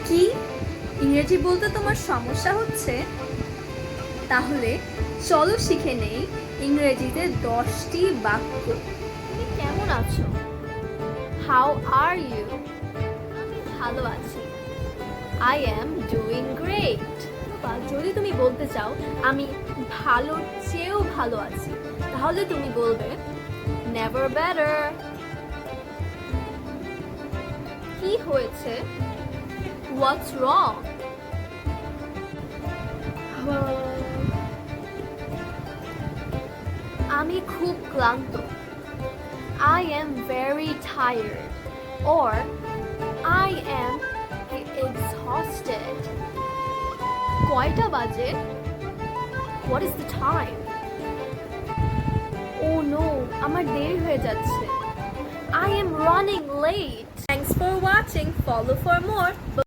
কি ইংরেজি বলতে তোমার সমস্যা হচ্ছে? তাহলে চলো শিখে নেই ইংরেজিতে 10টি বাক্য। তুমি কেমন আছো? How are you? আমি ভালো আছি। I am doing great. বা যদি তুমি বলতে চাও আমি ভালোর চেয়েও ভালো আছি, তাহলে তুমি বলবে নেভার বেটার। কি হয়েছে? হোয়াটস রং? আমি খুব ক্লান্ত। I am very tired or I am exhausted. কয়টা বাজে? What is the time? Oh no, আমার দেরি হয়ে যাচ্ছে। I am running late. Thanks for watching. Follow for more.